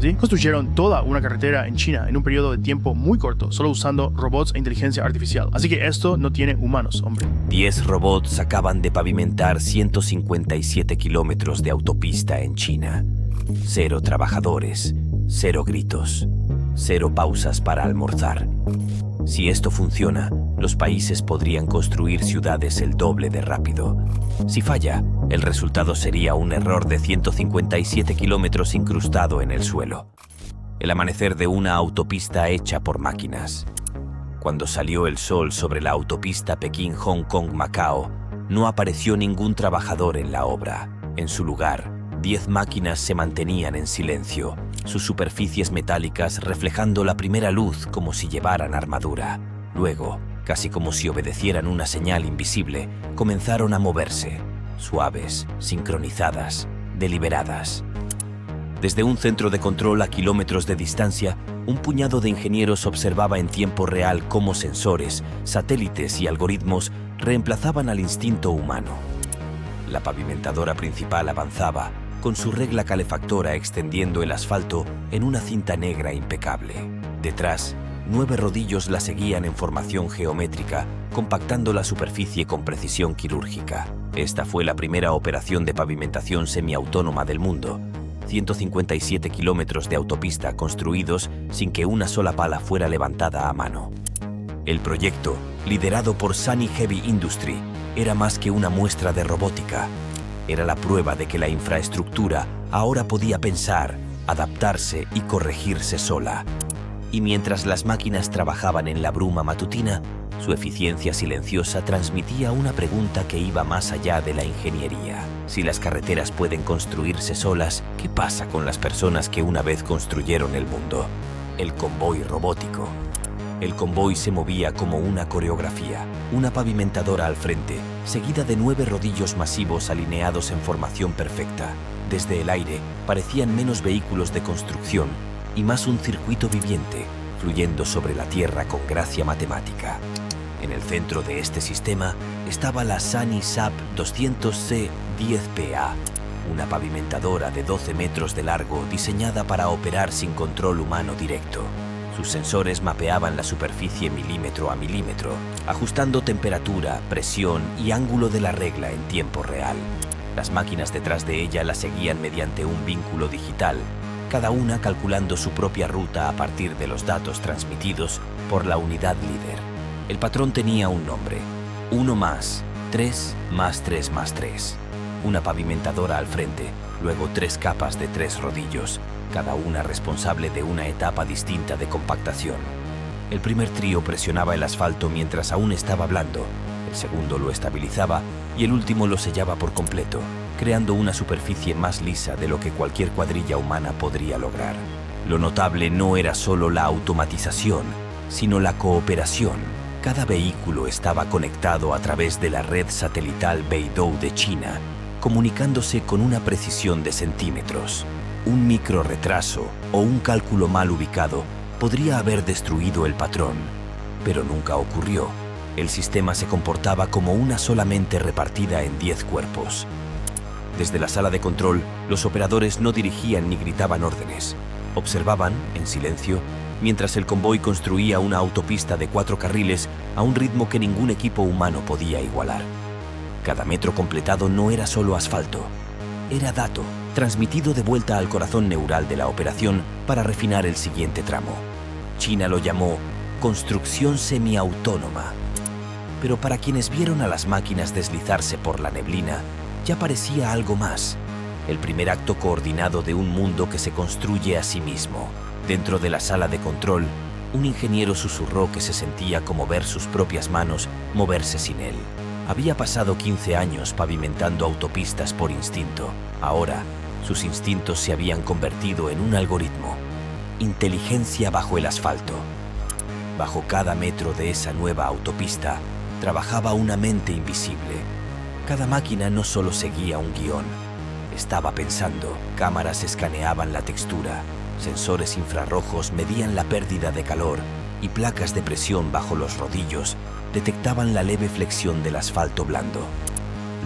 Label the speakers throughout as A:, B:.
A: ¿sí? Construyeron toda una carretera en China en un periodo de tiempo muy corto, solo usando robots e inteligencia artificial. Así que esto no tiene humanos, hombre.
B: 10 robots acaban de pavimentar 157 kilómetros de autopista en China. 0 trabajadores, 0 gritos, 0 pausas para almorzar. Si esto funciona, los países podrían construir ciudades el doble de rápido. Si falla, el resultado sería un error de 157 kilómetros incrustado en el suelo. El amanecer de una autopista hecha por máquinas. Cuando salió el sol sobre la autopista Pekín-Hong Kong-Macao, no apareció ningún trabajador en la obra. En su lugar, 10 máquinas se mantenían en silencio, sus superficies metálicas reflejando la primera luz como si llevaran armadura. Luego, casi como si obedecieran una señal invisible, comenzaron a moverse, suaves, sincronizadas, deliberadas. Desde un centro de control a kilómetros de distancia, un puñado de ingenieros observaba en tiempo real cómo sensores, satélites y algoritmos reemplazaban al instinto humano. La pavimentadora principal avanzaba, con su regla calefactora extendiendo el asfalto en una cinta negra impecable. Detrás, 9 rodillos la seguían en formación geométrica, compactando la superficie con precisión quirúrgica. Esta fue la primera operación de pavimentación semiautónoma del mundo. 157 kilómetros de autopista construidos sin que una sola pala fuera levantada a mano. El proyecto, liderado por Sunny Heavy Industry, era más que una muestra de robótica. Era la prueba de que la infraestructura ahora podía pensar, adaptarse y corregirse sola. Y mientras las máquinas trabajaban en la bruma matutina, su eficiencia silenciosa transmitía una pregunta que iba más allá de la ingeniería. Si las carreteras pueden construirse solas, ¿qué pasa con las personas que una vez construyeron el mundo? El convoy robótico. El convoy se movía como una coreografía, una pavimentadora al frente, seguida de 9 rodillos masivos alineados en formación perfecta. Desde el aire parecían menos vehículos de construcción y más un circuito viviente, fluyendo sobre la tierra con gracia matemática. En el centro de este sistema estaba la Sunny SAP 200C 10PA, una pavimentadora de 12 metros de largo diseñada para operar sin control humano directo. Sus sensores mapeaban la superficie milímetro a milímetro, ajustando temperatura, presión y ángulo de la regla en tiempo real. Las máquinas detrás de ella la seguían mediante un vínculo digital, cada una calculando su propia ruta a partir de los datos transmitidos por la unidad líder. El patrón tenía un nombre: 1 más 3 más 3 más 3. Una pavimentadora al frente, luego 3 capas de 3 rodillos, cada una responsable de una etapa distinta de compactación. El primer trío presionaba el asfalto mientras aún estaba blando, el segundo lo estabilizaba y el último lo sellaba por completo, creando una superficie más lisa de lo que cualquier cuadrilla humana podría lograr. Lo notable no era solo la automatización, sino la cooperación. Cada vehículo estaba conectado a través de la red satelital Beidou de China, comunicándose con una precisión de centímetros. Un micro retraso o un cálculo mal ubicado podría haber destruido el patrón, pero nunca ocurrió. El sistema se comportaba como una sola mente repartida en 10 cuerpos. Desde la sala de control, los operadores no dirigían ni gritaban órdenes. Observaban, en silencio, mientras el convoy construía una autopista de 4 carriles a un ritmo que ningún equipo humano podía igualar. Cada metro completado no era solo asfalto, era dato, transmitido de vuelta al corazón neural de la operación para refinar el siguiente tramo. China lo llamó construcción semiautónoma. Pero para quienes vieron a las máquinas deslizarse por la neblina, ya parecía algo más. El primer acto coordinado de un mundo que se construye a sí mismo. Dentro de la sala de control, un ingeniero susurró que se sentía como ver sus propias manos moverse sin él. Había pasado 15 años pavimentando autopistas por instinto. Ahora, sus instintos se habían convertido en un algoritmo. Inteligencia bajo el asfalto. Bajo cada metro de esa nueva autopista, trabajaba una mente invisible. Cada máquina no solo seguía un guión. Estaba pensando. Cámaras escaneaban la textura. Sensores infrarrojos medían la pérdida de calor y placas de presión bajo los rodillos detectaban la leve flexión del asfalto blando.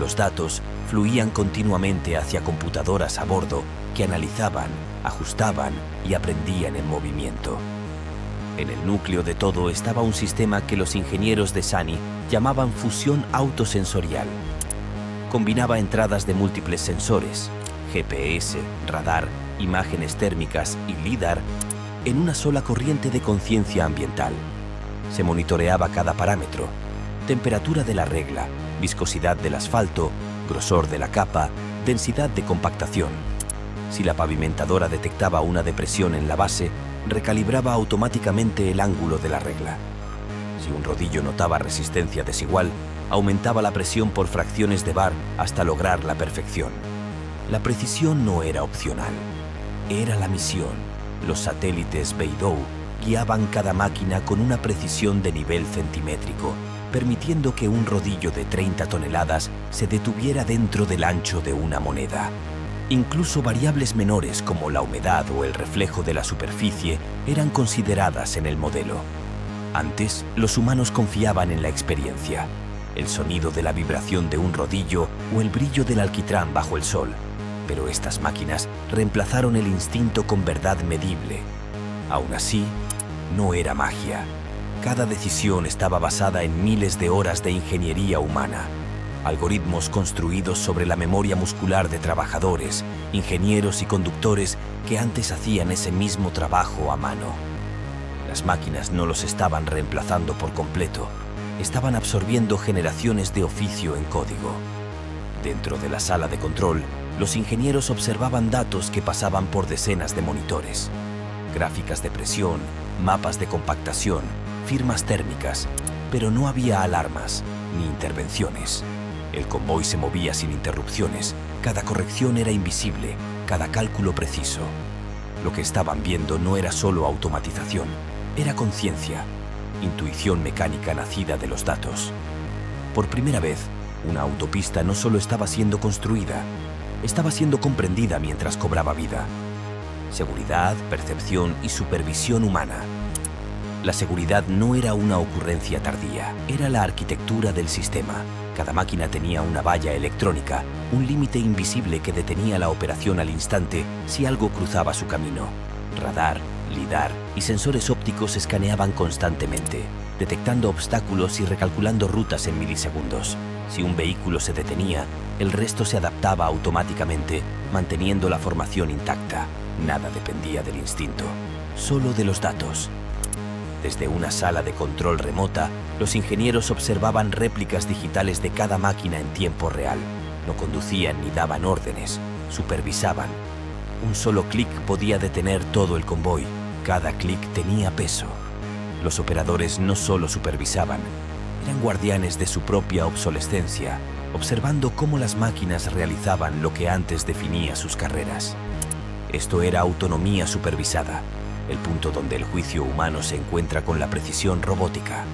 B: Los datos fluían continuamente hacia computadoras a bordo que analizaban, ajustaban y aprendían en movimiento. En el núcleo de todo estaba un sistema que los ingenieros de SANY llamaban fusión autosensorial. Combinaba entradas de múltiples sensores, GPS, radar, imágenes térmicas y LIDAR, en una sola corriente de conciencia ambiental. Se monitoreaba cada parámetro: temperatura de la regla, viscosidad del asfalto, grosor de la capa, densidad de compactación. Si la pavimentadora detectaba una depresión en la base, recalibraba automáticamente el ángulo de la regla. Si un rodillo notaba resistencia desigual, aumentaba la presión por fracciones de bar hasta lograr la perfección. La precisión no era opcional, era la misión. Los satélites Beidou guiaban cada máquina con una precisión de nivel centimétrico, permitiendo que un rodillo de 30 toneladas se detuviera dentro del ancho de una moneda. Incluso variables menores como la humedad o el reflejo de la superficie eran consideradas en el modelo. Antes, los humanos confiaban en la experiencia, el sonido de la vibración de un rodillo o el brillo del alquitrán bajo el sol. Pero estas máquinas reemplazaron el instinto con verdad medible. Aún así, no era magia. Cada decisión estaba basada en miles de horas de ingeniería humana. Algoritmos construidos sobre la memoria muscular de trabajadores, ingenieros y conductores que antes hacían ese mismo trabajo a mano. Las máquinas no los estaban reemplazando por completo, estaban absorbiendo generaciones de oficio en código. Dentro de la sala de control, los ingenieros observaban datos que pasaban por decenas de monitores. Gráficas de presión, mapas de compactación, firmas térmicas, pero no había alarmas ni intervenciones. El convoy se movía sin interrupciones, cada corrección era invisible, cada cálculo preciso. Lo que estaban viendo no era solo automatización, era conciencia, intuición mecánica nacida de los datos. Por primera vez, una autopista no solo estaba siendo construida, estaba siendo comprendida mientras cobraba vida. Seguridad, percepción y supervisión humana. La seguridad no era una ocurrencia tardía, era la arquitectura del sistema. Cada máquina tenía una valla electrónica, un límite invisible que detenía la operación al instante si algo cruzaba su camino. Radar, LIDAR y sensores ópticos escaneaban constantemente, detectando obstáculos y recalculando rutas en milisegundos. Si un vehículo se detenía, el resto se adaptaba automáticamente, manteniendo la formación intacta. Nada dependía del instinto, solo de los datos. Desde una sala de control remota, los ingenieros observaban réplicas digitales de cada máquina en tiempo real. No conducían ni daban órdenes, supervisaban. Un solo clic podía detener todo el convoy. Cada clic tenía peso. Los operadores no solo supervisaban, eran guardianes de su propia obsolescencia, observando cómo las máquinas realizaban lo que antes definía sus carreras. Esto era autonomía supervisada, el punto donde el juicio humano se encuentra con la precisión robótica.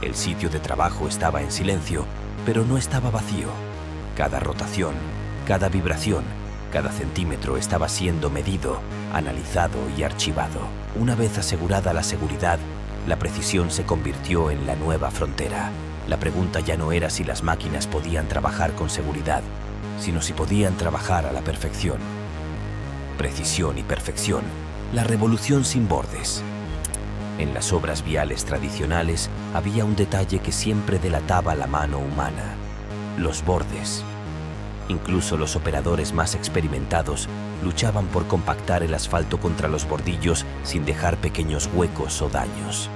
B: El sitio de trabajo estaba en silencio, pero no estaba vacío. Cada rotación, cada vibración, cada centímetro estaba siendo medido, analizado y archivado. Una vez asegurada la seguridad, la precisión se convirtió en la nueva frontera. La pregunta ya no era si las máquinas podían trabajar con seguridad, sino si podían trabajar a la perfección. Precisión y perfección, la revolución sin bordes. En las obras viales tradicionales había un detalle que siempre delataba la mano humana: los bordes. Incluso los operadores más experimentados luchaban por compactar el asfalto contra los bordillos sin dejar pequeños huecos o daños.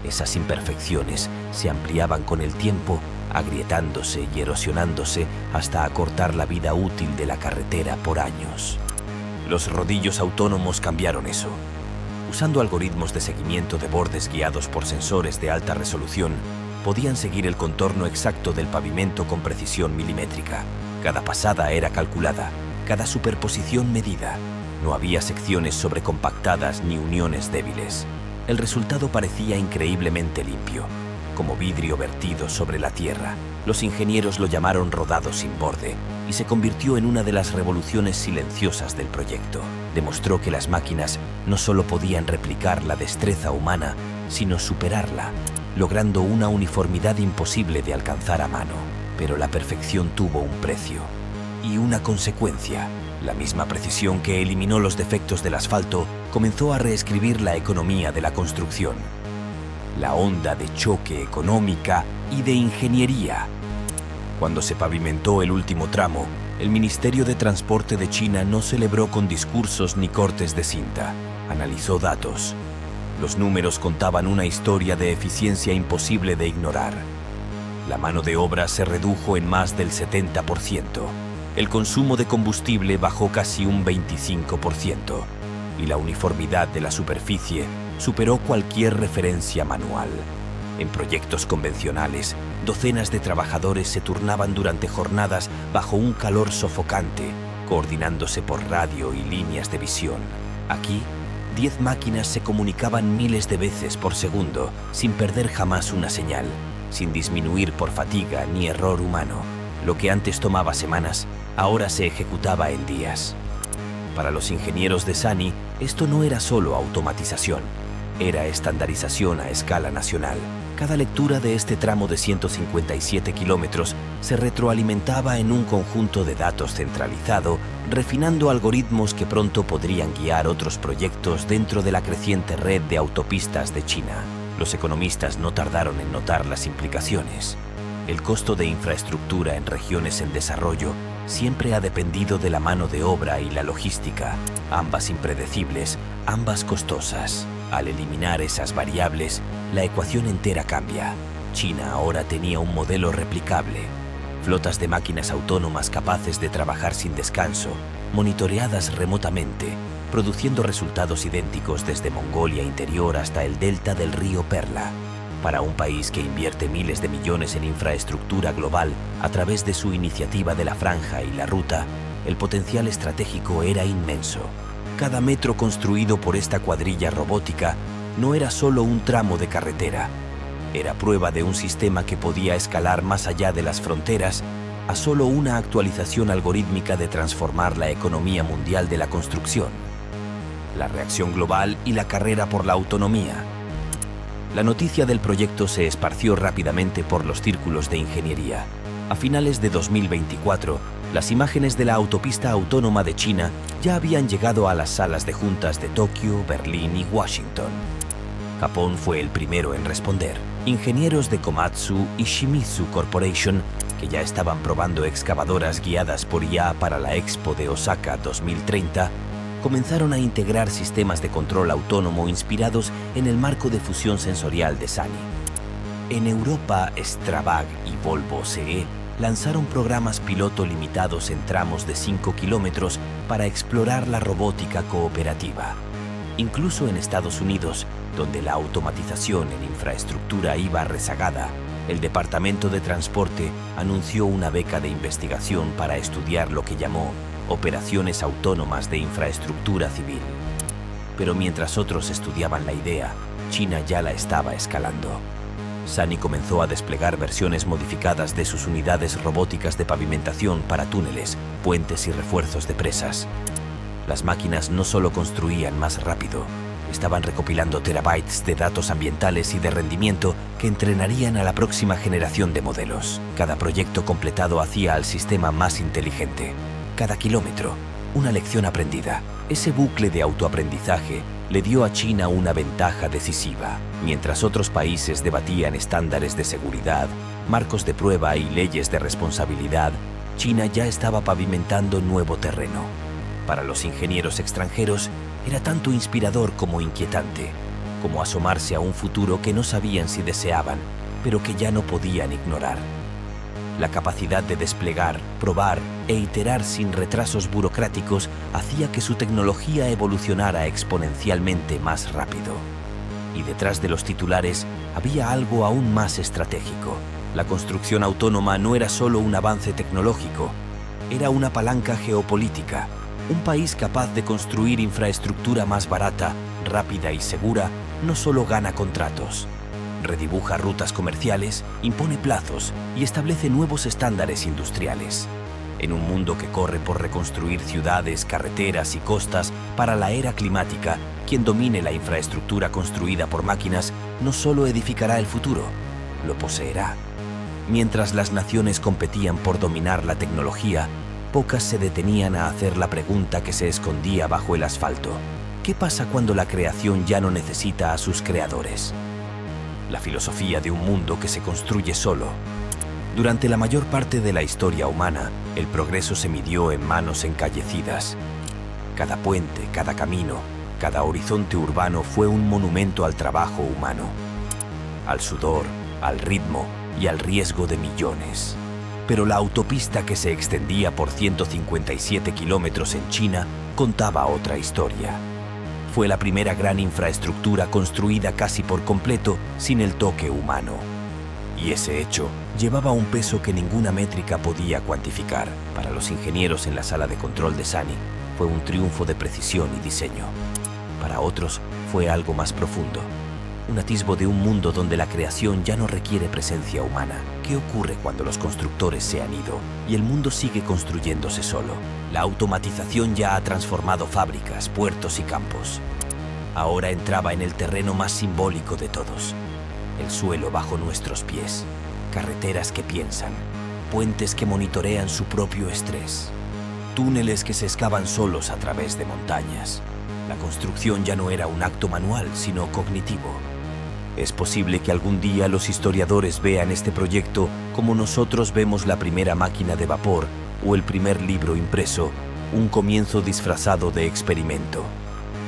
B: Esas imperfecciones se ampliaban con el tiempo, agrietándose y erosionándose hasta acortar la vida útil de la carretera por años. Los rodillos autónomos cambiaron eso. Usando algoritmos de seguimiento de bordes guiados por sensores de alta resolución, podían seguir el contorno exacto del pavimento con precisión milimétrica. Cada pasada era calculada, cada superposición medida. No había secciones sobrecompactadas ni uniones débiles. El resultado parecía increíblemente limpio, como vidrio vertido sobre la tierra. Los ingenieros lo llamaron rodado sin borde y se convirtió en una de las revoluciones silenciosas del proyecto. Demostró que las máquinas no solo podían replicar la destreza humana, sino superarla, logrando una uniformidad imposible de alcanzar a mano. Pero la perfección tuvo un precio y una consecuencia. La misma precisión que eliminó los defectos del asfalto comenzó a reescribir la economía de la construcción. La onda de choque económica y de ingeniería. Cuando se pavimentó el último tramo, el Ministerio de Transporte de China no celebró con discursos ni cortes de cinta. Analizó datos. Los números contaban una historia de eficiencia imposible de ignorar. La mano de obra se redujo en más del 70%. El consumo de combustible bajó casi un 25%. Y la uniformidad de la superficie superó cualquier referencia manual. En proyectos convencionales, docenas de trabajadores se turnaban durante jornadas bajo un calor sofocante, coordinándose por radio y líneas de visión. Aquí, 10 máquinas se comunicaban miles de veces por segundo, sin perder jamás una señal, sin disminuir por fatiga ni error humano. Lo que antes tomaba semanas, ahora se ejecutaba en días. Para los ingenieros de SANY, esto no era solo automatización, era estandarización a escala nacional. Cada lectura de este tramo de 157 kilómetros se retroalimentaba en un conjunto de datos centralizado, refinando algoritmos que pronto podrían guiar otros proyectos dentro de la creciente red de autopistas de China. Los economistas no tardaron en notar las implicaciones. El costo de infraestructura en regiones en desarrollo siempre ha dependido de la mano de obra y la logística, ambas impredecibles, ambas costosas. Al eliminar esas variables, la ecuación entera cambia. China ahora tenía un modelo replicable. Flotas de máquinas autónomas capaces de trabajar sin descanso, monitoreadas remotamente, produciendo resultados idénticos desde Mongolia Interior hasta el delta del río Perla. Para un país que invierte miles de millones en infraestructura global a través de su iniciativa de la Franja y la Ruta, el potencial estratégico era inmenso. Cada metro construido por esta cuadrilla robótica no era solo un tramo de carretera, era prueba de un sistema que podía escalar más allá de las fronteras a solo una actualización algorítmica de transformar la economía mundial de la construcción. La reacción global y la carrera por la autonomía. La noticia del proyecto se esparció rápidamente por los círculos de ingeniería. A finales de 2024, las imágenes de la autopista autónoma de China ya habían llegado a las salas de juntas de Tokio, Berlín y Washington. Japón fue el primero en responder. Ingenieros de Komatsu y Shimizu Corporation, que ya estaban probando excavadoras guiadas por IA para la Expo de Osaka 2030, comenzaron a integrar sistemas de control autónomo inspirados en el marco de fusión sensorial de SANY. En Europa, Strabag y Volvo CE lanzaron programas piloto limitados en tramos de 5 kilómetros para explorar la robótica cooperativa. Incluso en Estados Unidos, donde la automatización en infraestructura iba rezagada, el Departamento de Transporte anunció una beca de investigación para estudiar lo que llamó operaciones autónomas de infraestructura civil. Pero mientras otros estudiaban la idea, China ya la estaba escalando. SANY comenzó a desplegar versiones modificadas de sus unidades robóticas de pavimentación para túneles, puentes y refuerzos de presas. Las máquinas no solo construían más rápido, estaban recopilando terabytes de datos ambientales y de rendimiento que entrenarían a la próxima generación de modelos. Cada proyecto completado hacía al sistema más inteligente. Cada kilómetro, una lección aprendida. Ese bucle de autoaprendizaje le dio a China una ventaja decisiva. Mientras otros países debatían estándares de seguridad, marcos de prueba y leyes de responsabilidad, China ya estaba pavimentando nuevo terreno. Para los ingenieros extranjeros, era tanto inspirador como inquietante, como asomarse a un futuro que no sabían si deseaban, pero que ya no podían ignorar. La capacidad de desplegar, probar e iterar sin retrasos burocráticos hacía que su tecnología evolucionara exponencialmente más rápido. Y detrás de los titulares había algo aún más estratégico. La construcción autónoma no era solo un avance tecnológico, era una palanca geopolítica. Un país capaz de construir infraestructura más barata, rápida y segura no solo gana contratos, redibuja rutas comerciales, impone plazos y establece nuevos estándares industriales. En un mundo que corre por reconstruir ciudades, carreteras y costas para la era climática, quien domine la infraestructura construida por máquinas no solo edificará el futuro, lo poseerá. Mientras las naciones competían por dominar la tecnología, pocas se detenían a hacer la pregunta que se escondía bajo el asfalto. ¿Qué pasa cuando la creación ya no necesita a sus creadores? La filosofía de un mundo que se construye solo. Durante la mayor parte de la historia humana, el progreso se midió en manos encallecidas. Cada puente, cada camino, cada horizonte urbano fue un monumento al trabajo humano, al sudor, al ritmo y al riesgo de millones. Pero la autopista que se extendía por 157 kilómetros en China contaba otra historia. Fue la primera gran infraestructura construida casi por completo sin el toque humano. Y ese hecho llevaba un peso que ninguna métrica podía cuantificar. Para los ingenieros en la sala de control de SANY, fue un triunfo de precisión y diseño. Para otros, fue algo más profundo. Un atisbo de un mundo donde la creación ya no requiere presencia humana. ¿Qué ocurre cuando los constructores se han ido y el mundo sigue construyéndose solo? La automatización ya ha transformado fábricas, puertos y campos. Ahora entraba en el terreno más simbólico de todos. El suelo bajo nuestros pies. Carreteras que piensan. Puentes que monitorean su propio estrés. Túneles que se excavan solos a través de montañas. La construcción ya no era un acto manual, sino cognitivo. Es posible que algún día los historiadores vean este proyecto como nosotros vemos la primera máquina de vapor o el primer libro impreso, un comienzo disfrazado de experimento.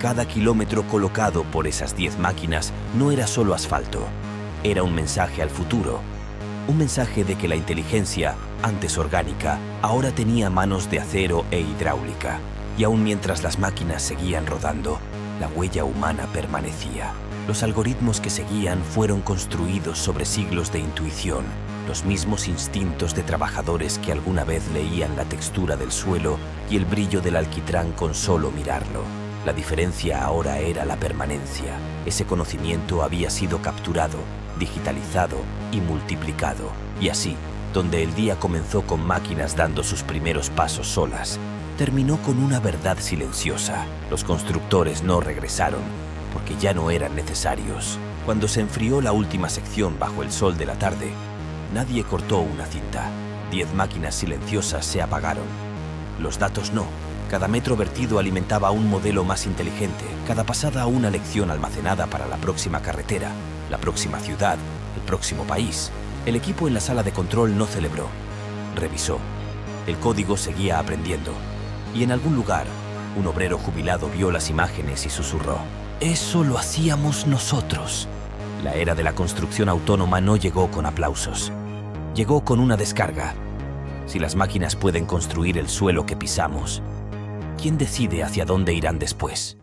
B: Cada kilómetro colocado por esas 10 máquinas no era solo asfalto, era un mensaje al futuro. Un mensaje de que la inteligencia, antes orgánica, ahora tenía manos de acero e hidráulica. Y aún mientras las máquinas seguían rodando, la huella humana permanecía. Los algoritmos que seguían fueron construidos sobre siglos de intuición, los mismos instintos de trabajadores que alguna vez leían la textura del suelo y el brillo del alquitrán con solo mirarlo. La diferencia ahora era la permanencia. Ese conocimiento había sido capturado, digitalizado y multiplicado. Y así, donde el día comenzó con máquinas dando sus primeros pasos solas, terminó con una verdad silenciosa. Los constructores no regresaron, porque ya no eran necesarios. Cuando se enfrió la última sección bajo el sol de la tarde, nadie cortó una cinta. 10 máquinas silenciosas se apagaron. Los datos no. Cada metro vertido alimentaba un modelo más inteligente. Cada pasada una lección almacenada para la próxima carretera, la próxima ciudad, el próximo país. El equipo en la sala de control no celebró. Revisó. El código seguía aprendiendo. Y en algún lugar, un obrero jubilado vio las imágenes y susurró: «Eso lo hacíamos nosotros». La era de la construcción autónoma no llegó con aplausos. Llegó con una descarga. Si las máquinas pueden construir el suelo que pisamos, ¿quién decide hacia dónde irán después?